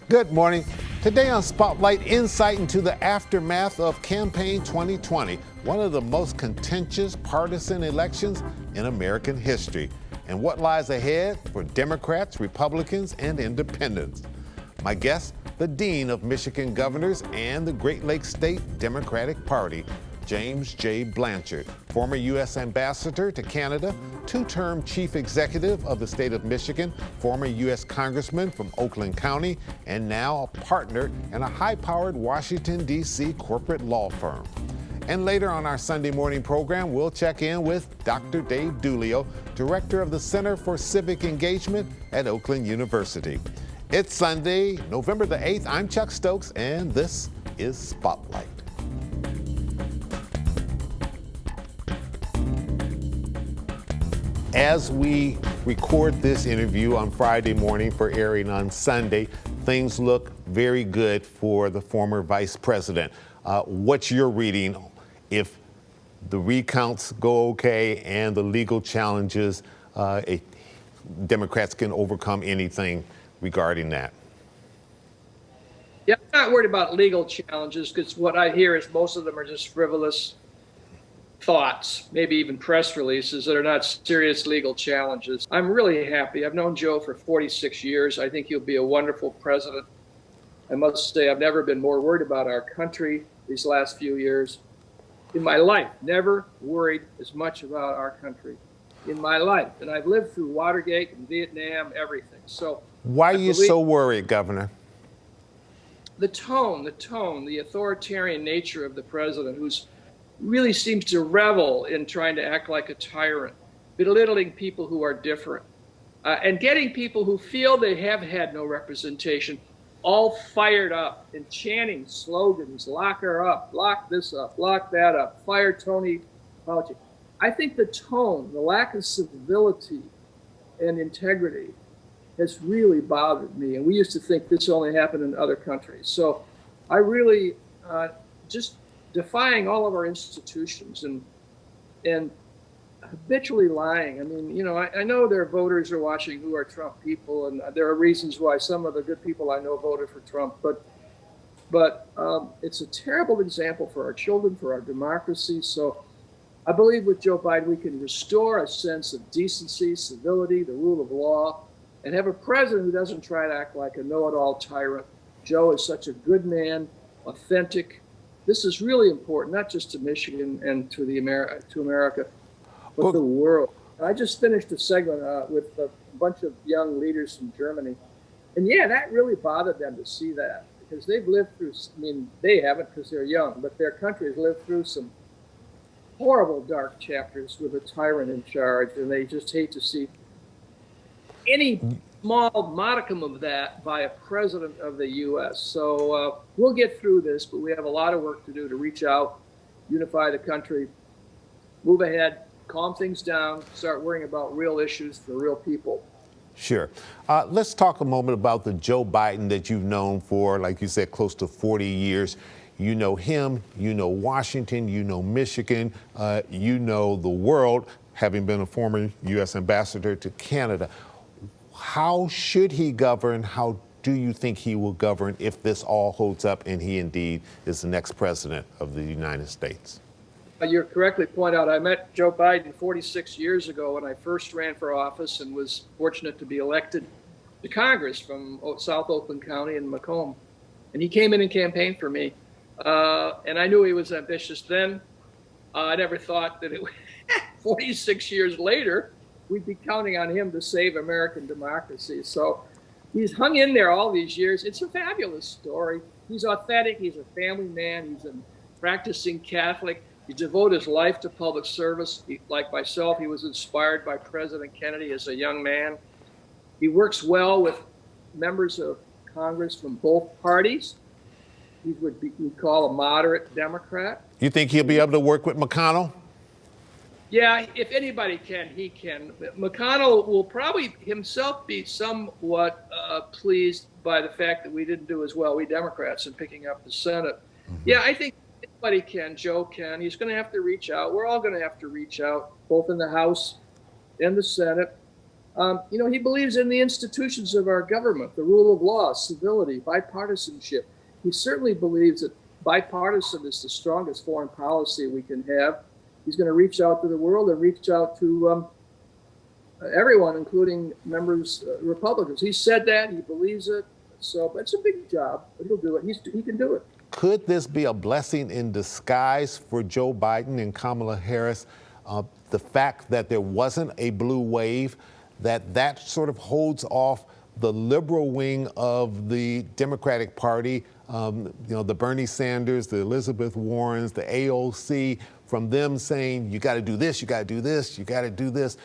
Good morning. Today on Spotlight, insight into the aftermath of Campaign 2020, one of the most contentious partisan elections in American history, and what lies ahead for Democrats, Republicans, and independents. My guest, the Dean of Michigan Governors and the Great Lakes State Democratic Party, James J. Blanchard, former U.S. Ambassador to Canada, two-term Chief Executive of the state of Michigan, former U.S. Congressman from Oakland County, and now a partner in a high-powered Washington, D.C. corporate law firm. And later on our Sunday morning program, we'll check in with Dr. Dave Dulio, Director of the Center for Civic Engagement at Oakland University. It's Sunday, November the 8th. I'm Chuck Stokes, and this is Spotlight. As we record this interview on Friday morning for airing on Sunday, things look very good for the former vice president. What's your reading if the recounts go okay and the legal challenges, Democrats can overcome anything regarding that? Yeah, I'm not worried about legal challenges because what I hear is most of them are just frivolous thoughts, maybe even press releases that are not serious legal challenges. I'm really happy. I've known Joe for 46 years. I think he'll be a wonderful president. I must say I've never been more worried about our country these last few years. In my life, never worried as much about our country in my life. And I've lived through Watergate and Vietnam, everything. So why are you so worried, Governor? The tone, the authoritarian nature of the president, who's really seems to revel in trying to act like a tyrant, belittling people who are different, and getting people who feel they have had no representation all fired up and chanting slogans, lock her up, lock this up, lock that up, fire Tony Fauci. I think the tone, the lack of civility and integrity has really bothered me. And we used to think this only happened in other countries. So I really just defying all of our institutions and habitually lying. I mean, you know, I know their voters are watching who are Trump people, and there are reasons why some of the good people I know voted for Trump, but it's a terrible example for our children, for our democracy. So I believe with Joe Biden, we can restore a sense of decency, civility, the rule of law, and have a president who doesn't try to act like a know-it-all tyrant. Joe is such a good man, authentic. This is really important, not just to Michigan and to America, but the world. I just finished a segment with a bunch of young leaders from Germany. And yeah, that really bothered them to see that, because they've lived through, I mean, they haven't because they're young, but their country has lived through some horrible dark chapters with a tyrant in charge, and they just hate to see any small modicum of that by a president of the U.S. So we'll get through this, but we have a lot of work to do to reach out, unify the country, move ahead, calm things down, start worrying about real issues for real people. Sure. Let's talk a moment about the Joe Biden that you've known for, like you said, close to 40 years. You know him, you know Washington, you know Michigan, you know the world, having been a former U.S. ambassador to Canada. How should he govern? How do you think he will govern if this all holds up and he indeed is the next president of the United States? You correctly point out, I met Joe Biden 46 years ago when I first ran for office and was fortunate to be elected to Congress from South Oakland County in Macomb. And he came in and campaigned for me. And I knew he was ambitious then. I never thought that 46 years later, we'd be counting on him to save American democracy. So he's hung in there all these years. It's a fabulous story. He's authentic. He's a family man. He's a practicing Catholic. He devoted his life to public service. Like myself, he was inspired by President Kennedy as a young man. He works well with members of Congress from both parties. He would be call a moderate Democrat. You think he'll be able to work with McConnell? Yeah, if anybody can, he can. McConnell will probably himself be somewhat pleased by the fact that we didn't do as well, we Democrats, in picking up the Senate. Mm-hmm. Yeah, I think anybody can. Joe can. He's going to have to reach out. We're all going to have to reach out, both in the House and the Senate. He believes in the institutions of our government, the rule of law, civility, bipartisanship. He certainly believes that bipartisan is the strongest foreign policy we can have. He's going to reach out to the world and reach out to everyone, including members, Republicans. He said that. He believes it. So it's a big job, but he'll do it. He can do it. Could this be a blessing in disguise for Joe Biden and Kamala Harris? The fact that there wasn't a blue wave, that sort of holds off the liberal wing of the Democratic Party, the Bernie Sanders, the Elizabeth Warrens, the AOC, from them saying, you got to do this, you got to do this, you got to do this,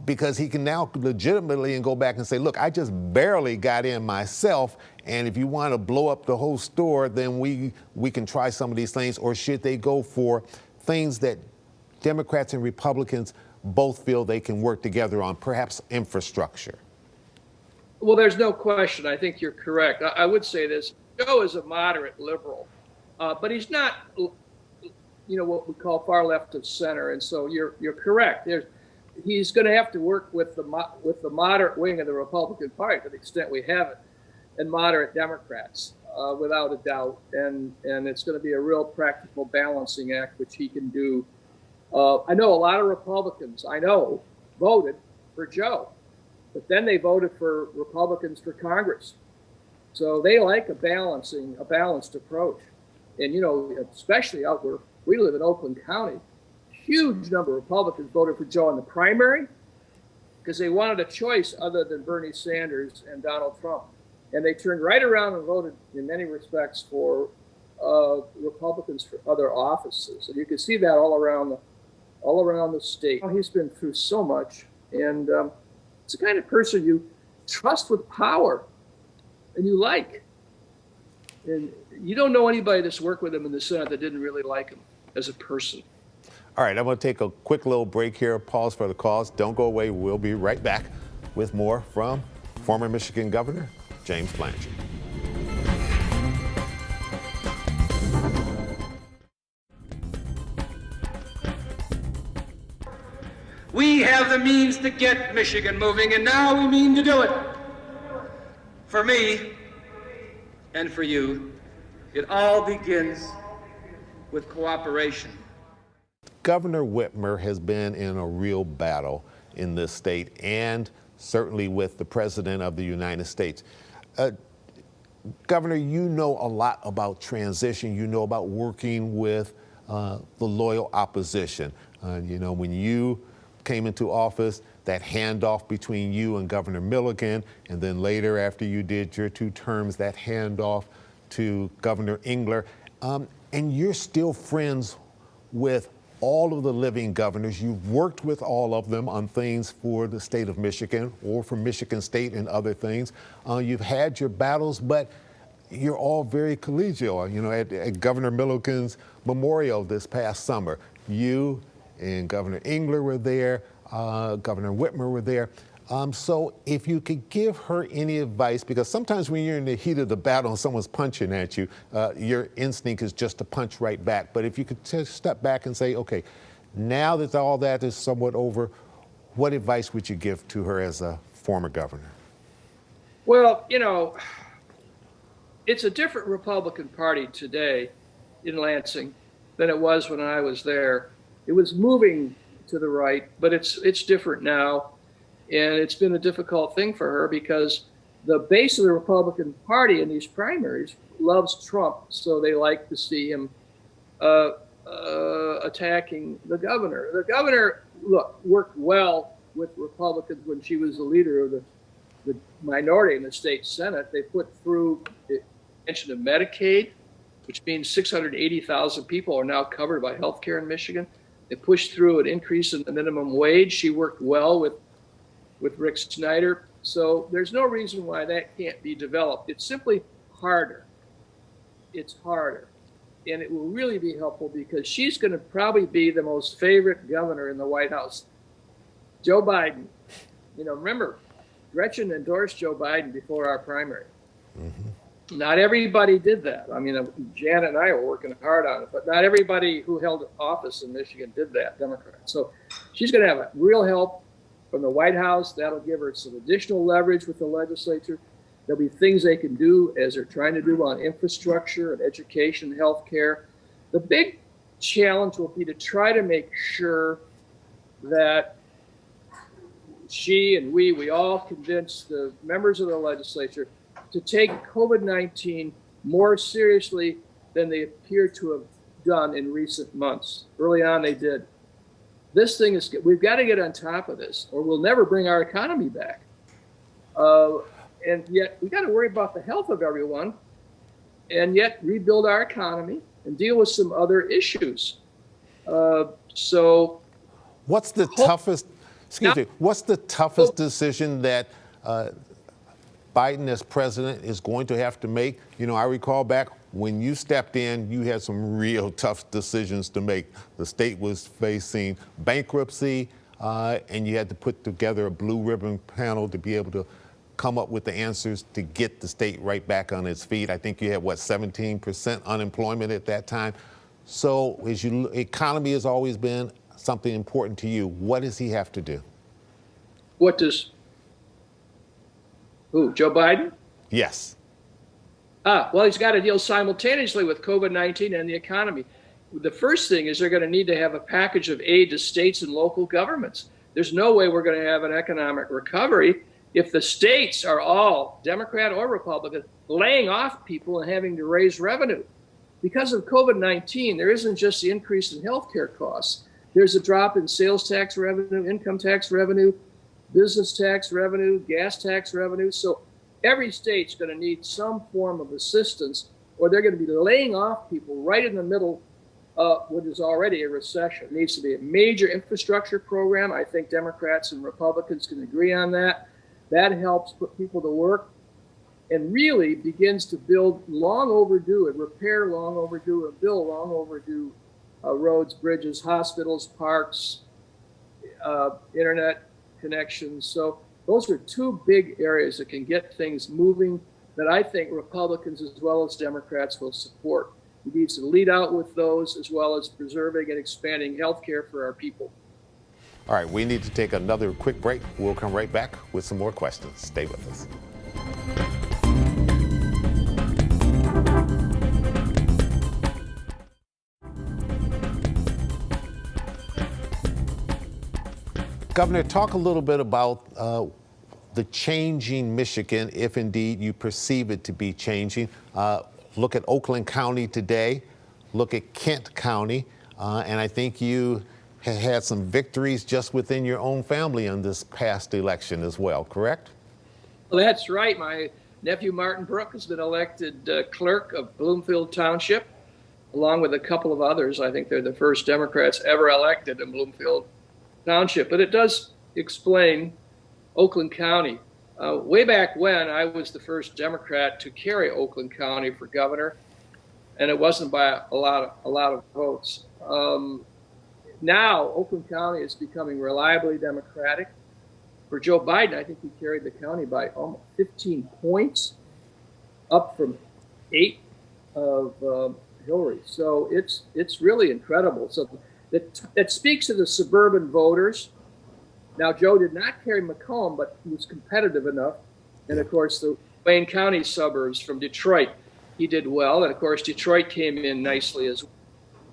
because he can now legitimately and go back and say, look, I just barely got in myself, and if you want to blow up the whole store, then we can try some of these things. Or should they go for things that Democrats and Republicans both feel they can work together on, perhaps infrastructure? Well, there's no question. I think you're correct. I would say this. Joe is a moderate liberal, but he's not, what we call far left of center. And so you're correct. He's going to have to work with the moderate wing of the Republican Party to the extent we have it, and moderate Democrats, without a doubt. And it's going to be a real practical balancing act, which he can do. I know a lot of Republicans, voted for Joe, but then they voted for Republicans for Congress. So they like a balanced approach. And, especially out where we live in Oakland County, huge number of Republicans voted for Joe in the primary because they wanted a choice other than Bernie Sanders and Donald Trump. And they turned right around and voted, in many respects, for Republicans for other offices. And you can see that all around the state. He's been through so much, and it's the kind of person you trust with power and you like. And you don't know anybody that's worked with him in the Senate that didn't really like him as a person. All right, I'm going to take a quick little break here, pause for the cause. Don't go away. We'll be right back with more from former Michigan Governor James Blanchard. We have the means to get Michigan moving, and now we mean to do it. For me and for you, it all begins with cooperation. Governor Whitmer has been in a real battle in this state, and certainly with the President of the United States. Governor, you know a lot about transition. You know about working with the loyal opposition. When you came into office, that handoff between you and Governor Milliken, and then later after you did your 2 terms, that handoff to Governor Engler. And you're still friends with all of the living governors. You've worked with all of them on things for the state of Michigan or for Michigan State and other things. You've had your battles, but you're all very collegial. At Governor Milliken's memorial this past summer, you and Governor Engler were there, Governor Whitmer were there. So if you could give her any advice, because sometimes when you're in the heat of the battle and someone's punching at you, your instinct is just to punch right back. But if you could step back and say, okay, now that all that is somewhat over, what advice would you give to her as a former governor? Well, it's a different Republican Party today in Lansing than it was when I was there. It was moving to the right, but it's different now. And it's been a difficult thing for her because the base of the Republican Party in these primaries loves Trump, so they like to see him attacking the governor. The governor, worked well with Republicans when she was the leader of the minority in the state Senate. They put through the extension of Medicaid, which means 680,000 people are now covered by health care in Michigan. They pushed through an increase in the minimum wage. She worked well with Rick Snyder. So there's no reason why that can't be developed. It's simply harder. It's harder. And it will really be helpful because she's going to probably be the most favorite governor in the White House. Joe Biden, remember, Gretchen endorsed Joe Biden before our primary. Mm-hmm. Not everybody did that. I mean, Janet and I were working hard on it, but not everybody who held office in Michigan did that, Democrat. So she's going to have a real help. from the White House. That'll give her some additional leverage with the legislature. There'll be things they can do as they're trying to do on infrastructure and education, healthcare. The big challenge will be to try to make sure that she and we all convince the members of the legislature to take COVID-19 more seriously than they appear to have done in recent months. Early on, they did. This thing is, we've got to get on top of this, or we'll never bring our economy back. And yet, we got to worry about the health of everyone, and yet rebuild our economy and deal with some other issues. So, what's the toughest? What's the toughest decision that Biden as president is going to have to make? You know, I recall back when you stepped in, you had some real tough decisions to make. The state was facing bankruptcy, and you had to put together a blue ribbon panel to be able to come up with the answers to get the state right back on its feet. I think you had, what, 17% unemployment at that time. So as economy has always been something important to you. What does he have to do? What does, who, Joe Biden? Yes. Well, he's got to deal simultaneously with COVID-19 and the economy. The first thing is they're going to need to have a package of aid to states and local governments. There's no way we're going to have an economic recovery if the states are all, Democrat or Republican, laying off people and having to raise revenue. Because of COVID-19, there isn't just the increase in healthcare costs. There's a drop in sales tax revenue, income tax revenue, business tax revenue, gas tax revenue. So every state's going to need some form of assistance, or they're going to be laying off people right in the middle of what is already a recession. It needs to be a major infrastructure program. I think Democrats and Republicans can agree on that. That helps put people to work and really begins to build long overdue and repair long overdue and build long overdue roads, bridges, hospitals, parks, internet connections. So those are two big areas that can get things moving that I think Republicans as well as Democrats will support. He needs to lead out with those as well as preserving and expanding health care for our people. All right, we need to take another quick break. We'll come right back with some more questions. Stay with us. Governor, talk a little bit about the changing Michigan, if indeed you perceive it to be changing. Look at Oakland County today, look at Kent County, and I think you had some victories just within your own family in this past election as well, correct? Well, that's right. My nephew Martin Brook has been elected clerk of Bloomfield Township, along with a couple of others. I think they're the first Democrats ever elected in Bloomfield Township. But it does explain Oakland County. Way back when, I was the first Democrat to carry Oakland County for governor, and it wasn't by a lot of votes. Now, Oakland County is becoming reliably Democratic. For Joe Biden, I think he carried the county by almost 15 points, up from 8 of Hillary. So it's really incredible. So that speaks to the suburban voters. Now, Joe did not carry Macomb, but he was competitive enough. And of course, the Wayne County suburbs from Detroit, he did well. And of course, Detroit came in nicely as well.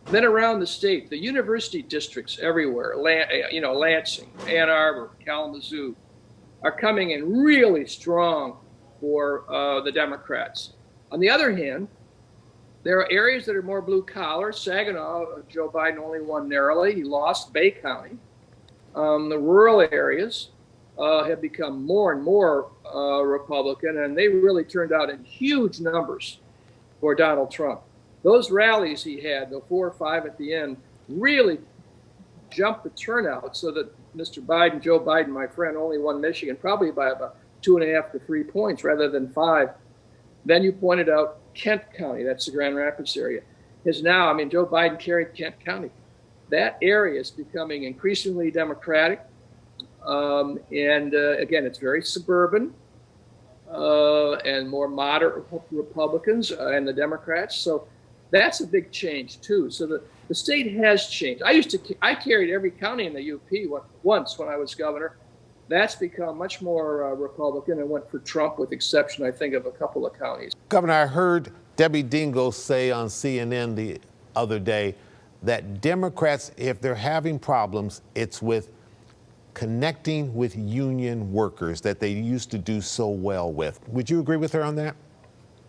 Then around the state, the university districts everywhere, Lansing, Ann Arbor, Kalamazoo, are coming in really strong for the Democrats. On the other hand, there are areas that are more blue collar. Saginaw, Joe Biden only won narrowly. He lost Bay County. The rural areas have become more and more Republican, and they really turned out in huge numbers for Donald Trump. Those rallies he had, the 4 or 5 at the end, really jumped the turnout so that Mr. Biden, Joe Biden, my friend, only won Michigan probably by about 2.5 to 3 points rather than 5. Then you pointed out Kent County, that's the Grand Rapids area, is now, Joe Biden carried Kent County. That area is becoming increasingly Democratic. Again, it's very suburban and more moderate Republicans and the Democrats. So that's a big change too. So the state has changed. I carried every county in the UP once when I was governor, That's become much more Republican and went for Trump, with exception, I think, of a couple of counties. Governor, I heard Debbie Dingell say on CNN the other day that Democrats, if they're having problems, it's with connecting with union workers that they used to do so well with. Would you agree with her on that?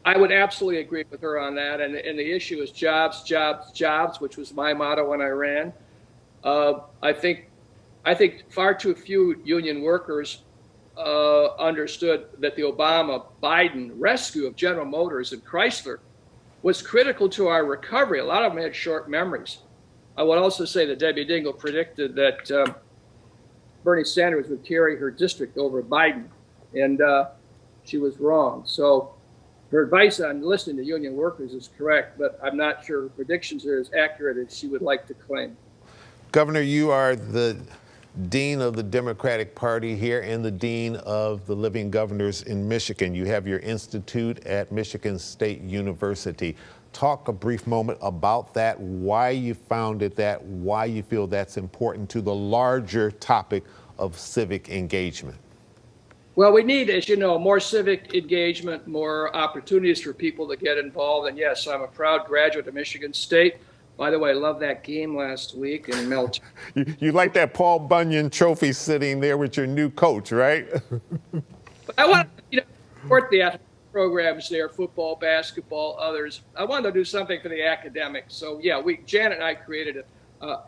I would absolutely agree with her on that. And the issue is jobs, jobs, jobs, which was my motto when I ran. I think far too few union workers understood that the Obama-Biden rescue of General Motors and Chrysler was critical to our recovery. A lot of them had short memories. I would also say that Debbie Dingell predicted that Bernie Sanders would carry her district over Biden, and she was wrong. So her advice on listening to union workers is correct, but I'm not sure her predictions are as accurate as she would like to claim. Governor, you are the dean of the Democratic Party here and the dean of the Living Governors in Michigan. You have your institute at Michigan State University. Talk a brief moment about that, why you founded that, why you feel that's important to the larger topic of civic engagement. Well, we need, as you know, more civic engagement, more opportunities for people to get involved. And yes, I'm a proud graduate of Michigan State. By the way, I loved that game last week in Melton. You like that Paul Bunyan trophy sitting there with your new coach, right? But I want to support the athletic programs there, football, basketball, others. I wanted to do something for the academics. So yeah, Janet and I created a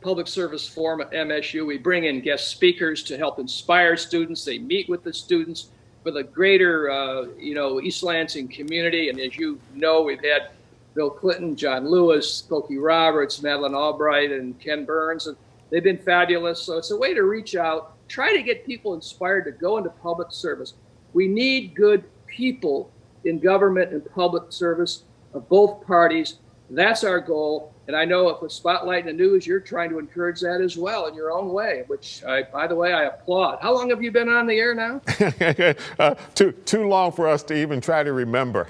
public service forum at MSU. We bring in guest speakers to help inspire students. They meet with the students for the greater, East Lansing community. And as you know, we've had Bill Clinton, John Lewis, Cokie Roberts, Madeleine Albright, and Ken Burns, and they've been fabulous. So it's a way to reach out, try to get people inspired to go into public service. We need good people in government and public service of both parties. That's our goal. And I know if with Spotlight in the News, you're trying to encourage that as well in your own way, which, by the way, I applaud. How long have you been on the air now? Too long for us to even try to remember.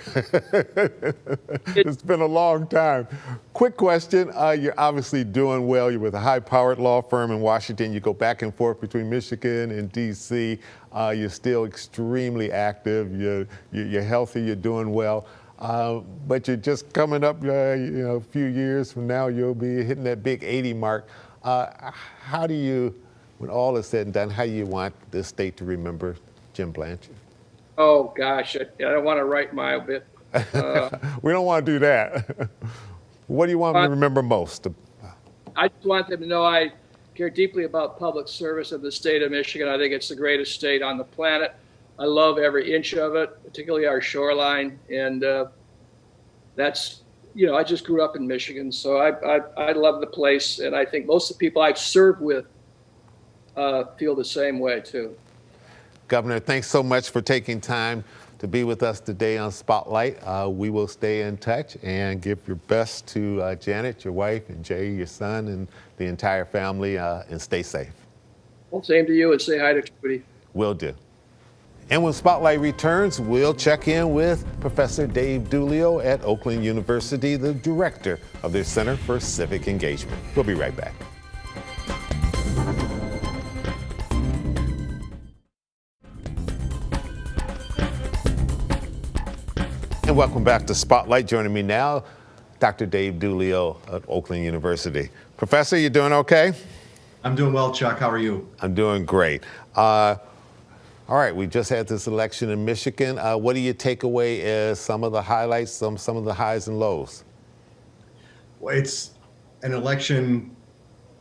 It's been a long time. Quick question. You're obviously doing well. You're with a high-powered law firm in Washington. You go back and forth between Michigan and D.C. You're still extremely active. You're healthy. You're doing well. But you're just coming up, a few years from now, you'll be hitting that big 80 mark. How do you, when all is said and done, how do you want this state to remember Jim Blanchard? Oh, gosh, I don't want to write my obit. We don't want to do that. What do you want them to remember most? I just want them to know I care deeply about public service of the state of Michigan. I think it's the greatest state on the planet. I love every inch of it, particularly our shoreline. And that's, I just grew up in Michigan, so I love the place. And I think most of the people I've served with feel the same way, too. Governor, thanks so much for taking time to be with us today on Spotlight. We will stay in touch and give your best to Janet, your wife, and Jay, your son, and the entire family, and stay safe. Well, same to you, and say hi to Trudy. Will do. And when Spotlight returns, we'll check in with Professor Dave Dulio at Oakland University, the director of their Center for Civic Engagement. We'll be right back. And welcome back to Spotlight. Joining me now, Dr. Dave Dulio at Oakland University. Professor, you doing okay? I'm doing well, Chuck. How are you? I'm doing great. All right, we just had this election in Michigan. What do you take away as some of the highlights, some of the highs and lows? Well, it's an election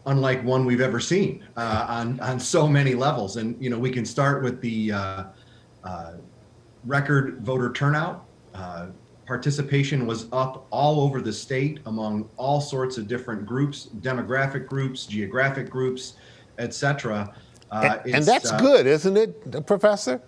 unlike one we've ever seen on so many levels. And, we can start with the record voter turnout. Participation was up all over the state among all sorts of different groups, demographic groups, geographic groups, et cetera. And that's good, isn't it, Professor?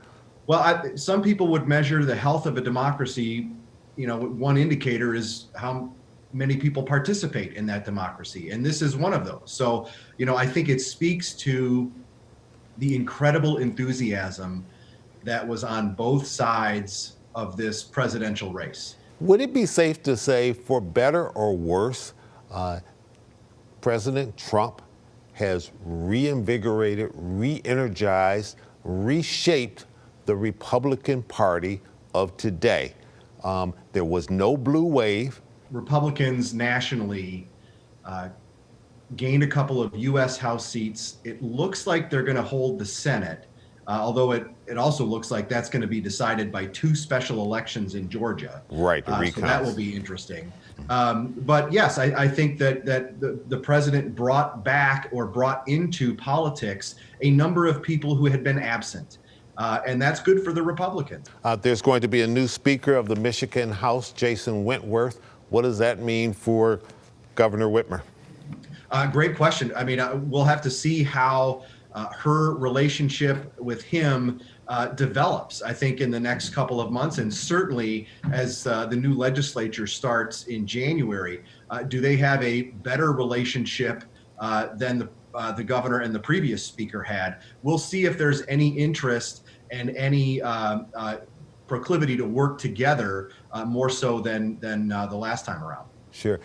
Well, some people would measure the health of a democracy. One indicator is how many people participate in that democracy. And this is one of those. So, I think it speaks to the incredible enthusiasm that was on both sides of this presidential race. Would it be safe to say, for better or worse, President Trump has reinvigorated, re-energized, reshaped the Republican Party of today. There was no blue wave. Republicans nationally gained a couple of U.S. House seats. It looks like they're going to hold the Senate, although it also looks like that's going to be decided by 2 special elections in Georgia. Right, the so recounts. that will be interesting. But yes, I think that the president brought back or brought into politics a number of people who had been absent. And that's good for the Republicans. There's going to be a new Speaker of the Michigan House, Jason Wentworth. What does that mean for Governor Whitmer? Great question. I mean, we'll have to see how her relationship with him develops, I think, in the next couple of months. And certainly as the new legislature starts in January, do they have a better relationship than the governor and the previous speaker had? We'll see if there's any interest and any proclivity to work together more so than the last time around. Sure.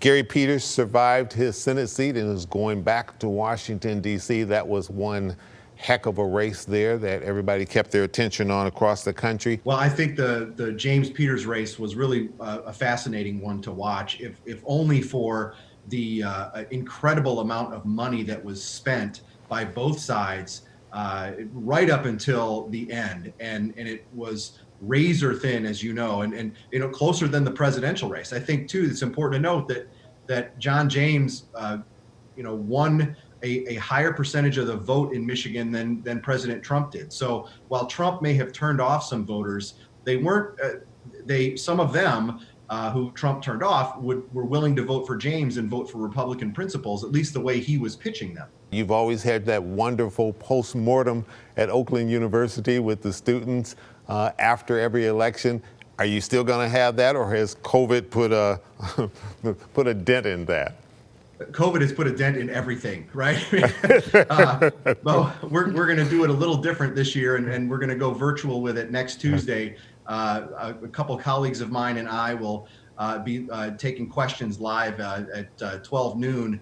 Gary Peters survived his Senate seat and is going back to Washington, D.C. That was one heck of a race there that everybody kept their attention on across the country. Well, I think the James Peters race was really a fascinating one to watch, if only for the incredible amount of money that was spent by both sides right up until the end. And it was razor thin, as you know, and closer than the presidential race. I think too, it's important to note that John James, won a higher percentage of the vote in Michigan than President Trump did. So while Trump may have turned off some voters, they weren't. Some of them who Trump turned off were willing to vote for James and vote for Republican principles, at least the way he was pitching them. You've always had that wonderful post-mortem at Oakland University with the students after every election. Are you still going to have that, or has COVID put a dent in that? COVID has put a dent in everything, right? Well, we're going to do it a little different this year, and we're going to go virtual with it next Tuesday. A couple colleagues of mine and I will be taking questions live at 12 noon.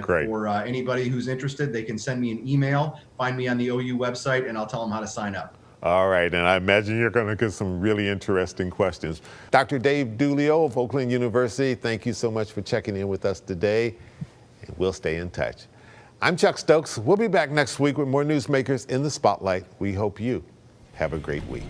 For anybody who's interested, they can send me an email, find me on the OU website, and I'll tell them how to sign up. All right, and I imagine you're going to get some really interesting questions. Dr. Dave Dulio of Oakland University, thank you so much for checking in with us today, and we'll stay in touch. I'm Chuck Stokes. We'll be back next week with more newsmakers in the spotlight. We hope you have a great week.